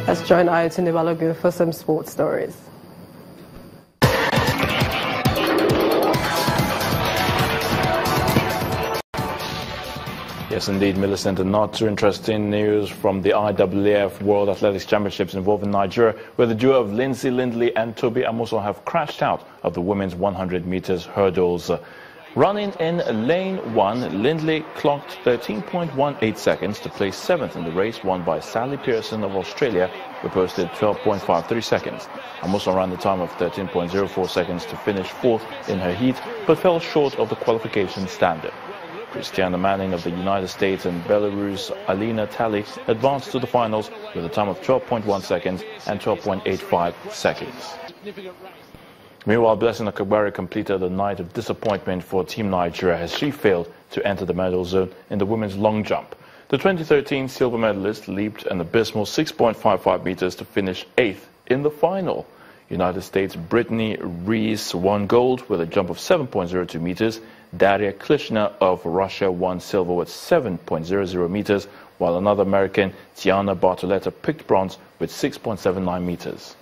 Let's join Ayotunde Balogun for some sports stories. Yes, indeed, Millicent, and not too interesting news from the IAAF World Athletics Championships involving Nigeria, where the duo of Lindsay Lindley and Toby Amuson have crashed out of the women's 100 meters hurdles. Running in lane 1, Lindley clocked 13.18 seconds to place 7th in the race won by Sally Pearson of Australia, who posted 12.53 seconds. Amuson ran the time of 13.04 seconds to finish 4th in her heat, but fell short of the qualification standard. Christiana Manning of the United States and Belarus' Alina Talley advanced to the finals with a time of 12.1 seconds and 12.85 seconds. Meanwhile, Blessing Akagbari completed a night of disappointment for Team Nigeria as she failed to enter the medal zone in the women's long jump. The 2013 silver medalist leaped an abysmal 6.55 meters to finish 8th in the final. United States' Brittany Rees won gold with a jump of 7.02 meters. Daria Klishner of Russia won silver with 7.00 meters, while another American, Tiana Bartoletta, picked bronze with 6.79 meters.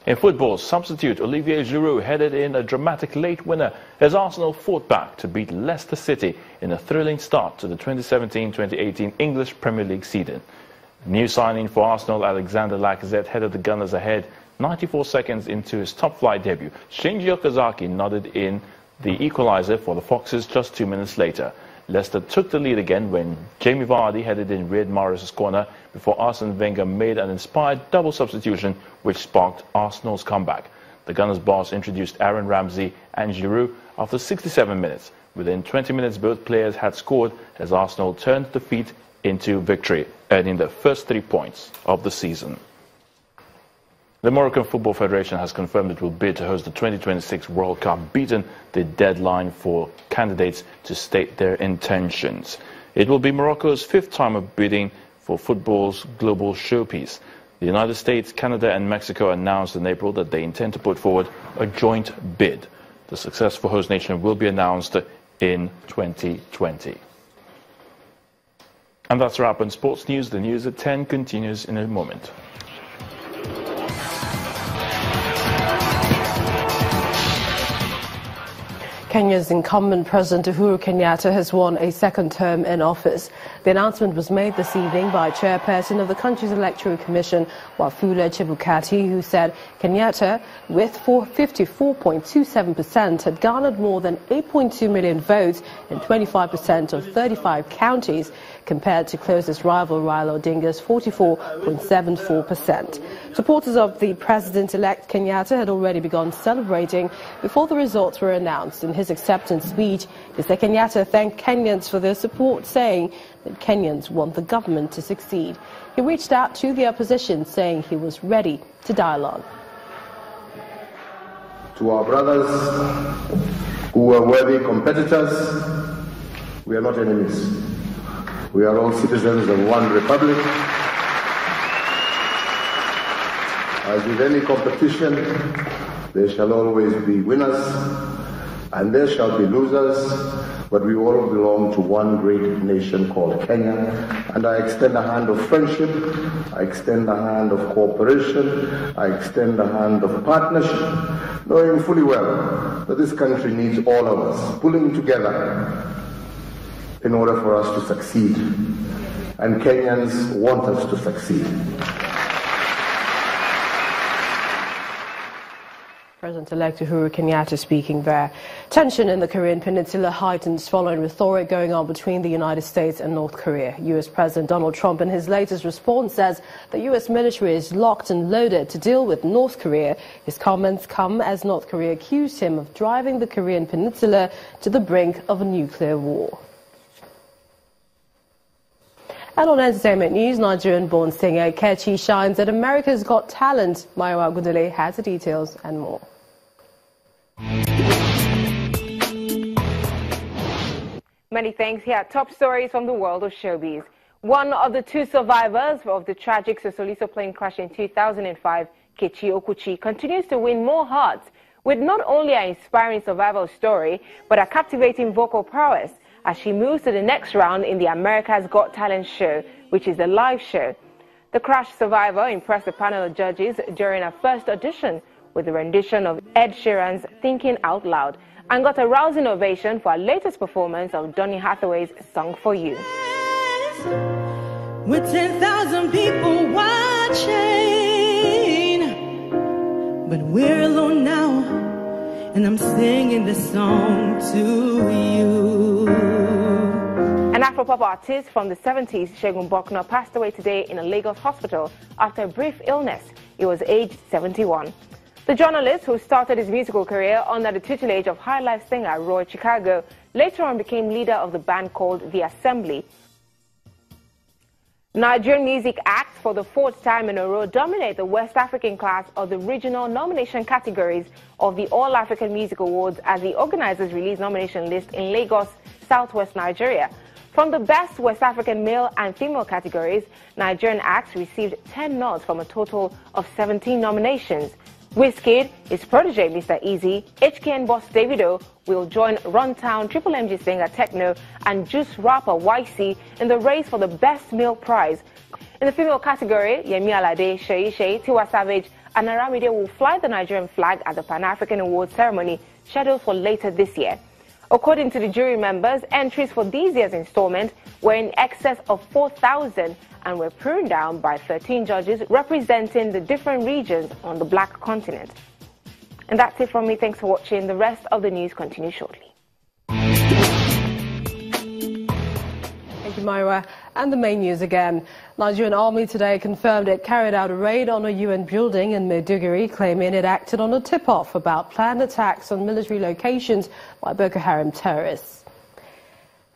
In football, substitute Olivier Giroud headed in a dramatic late winner as Arsenal fought back to beat Leicester City in a thrilling start to the 2017-2018 English Premier League season. New signing for Arsenal, Alexander Lacazette, headed the Gunners ahead 94 seconds into his top-flight debut. Shinji Okazaki nodded in the equaliser for the Foxes just 2 minutes later. Leicester took the lead again when Jamie Vardy headed in Riyad Mahrez's corner before Arsene Wenger made an inspired double substitution which sparked Arsenal's comeback. The Gunners' boss introduced Aaron Ramsey and Giroud after 67 minutes. Within 20 minutes, both players had scored as Arsenal turned defeat into victory, earning their first 3 points of the season. The Moroccan Football Federation has confirmed it will bid to host the 2026 World Cup, beating the deadline for candidates to state their intentions. It will be Morocco's 5th time of bidding for football's global showpiece. The United States, Canada and Mexico announced in April that they intend to put forward a joint bid. The successful host nation will be announced in 2020. And that's a wrap on sports news. The news at 10 continues in a moment. Kenya's incumbent President Uhuru Kenyatta has won a second term in office. The announcement was made this evening by chairperson of the country's Electoral Commission, Wafula Chebukati, who said Kenyatta, with 54.27%, had garnered more than 8.2 million votes in 25% of 35 counties, compared to closest rival Raila Odinga's 44.74%. Supporters of the president-elect Kenyatta had already begun celebrating before the results were announced. In his acceptance speech, Mr. Kenyatta thanked Kenyans for their support, saying that Kenyans want the government to succeed. He reached out to the opposition, saying he was ready to dialogue. To our brothers who are worthy competitors, we are not enemies. We are all citizens of one republic. As with any competition, there shall always be winners and there shall be losers, but we all belong to one great nation called Kenya. And I extend a hand of friendship, I extend a hand of cooperation, I extend a hand of partnership, knowing fully well that this country needs all of us pulling together in order for us to succeed. And Kenyans want us to succeed. President-elect Uhuru Kenyatta speaking there. Tension in the Korean Peninsula heightens following rhetoric going on between the United States and North Korea. U.S. President Donald Trump, in his latest response, says the U.S. military is locked and loaded to deal with North Korea. His comments come as North Korea accused him of driving the Korean Peninsula to the brink of a nuclear war. And on entertainment news, Nigerian-born singer Kechi shines at America's Got Talent. Maiwa Gudule has the details and more. Many thanks. Here are top stories from the world of showbiz. One of the 2 survivors of the tragic Sosoliso plane crash in 2005, Kechi Okuchi, continues to win more hearts with not only an inspiring survival story, but a captivating vocal prowess as she moves to the next round in the America's Got Talent show, which is a live show. The crash survivor impressed the panel of judges during her first audition with the rendition of Ed Sheeran's Thinking Out Loud and got a rousing ovation for her latest performance of Donny Hathaway's Song for You. With 10,000 people watching, but we're alone now, and I'm singing this song to you. An Afropop artist from the 70s, Segun Bokna, passed away today in a Lagos hospital after a brief illness. He was aged 71. The journalist, who started his musical career under the tutelage of high life singer Roy Chicago, later on became leader of the band called The Assembly. Nigerian music acts for the fourth time in a row dominate the West African class of the regional nomination categories of the All African Music Awards as the organizers release nomination list in Lagos, southwest Nigeria. From the best West African male and female categories, Nigerian acts received 10 nods from a total of 17 nominations. Wizkid, his protege Mr. Easy, HKN boss Davido will join Runtown Triple MG singer Techno and Juice rapper YC in the race for the best male prize. In the female category, Yemi Alade, Seyi, Tiwa Savage and Aramide will fly the Nigerian flag at the Pan-African Awards ceremony scheduled for later this year. According to the jury members, entries for this year's installment were in excess of 4,000 and were pruned down by 13 judges representing the different regions on the Black continent. And that's it from me. Thanks for watching. The rest of the news continues shortly. Thank you, Myra. And the main news again. Nigerian army today confirmed it carried out a raid on a UN building in Maiduguri, claiming it acted on a tip-off about planned attacks on military locations by Boko Haram terrorists.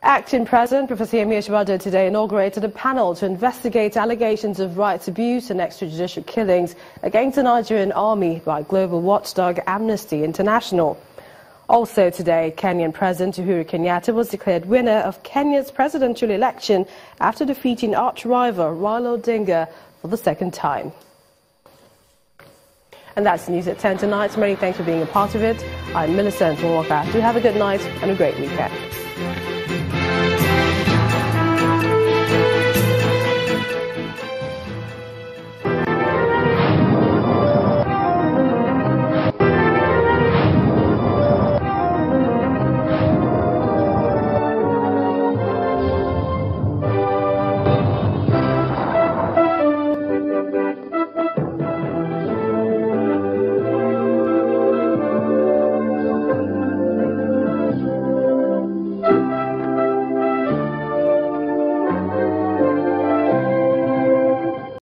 Acting President Professor Yemi Osinbajo today inaugurated a panel to investigate allegations of rights abuse and extrajudicial killings against the Nigerian army by global watchdog Amnesty International. Also today, Kenyan President Uhuru Kenyatta was declared winner of Kenya's presidential election after defeating arch-rival Raila Odinga for the second time. And that's the news at 10 tonight. Many thanks for being a part of it. I'm Millicent Mwaka. Do have a good night and a great weekend.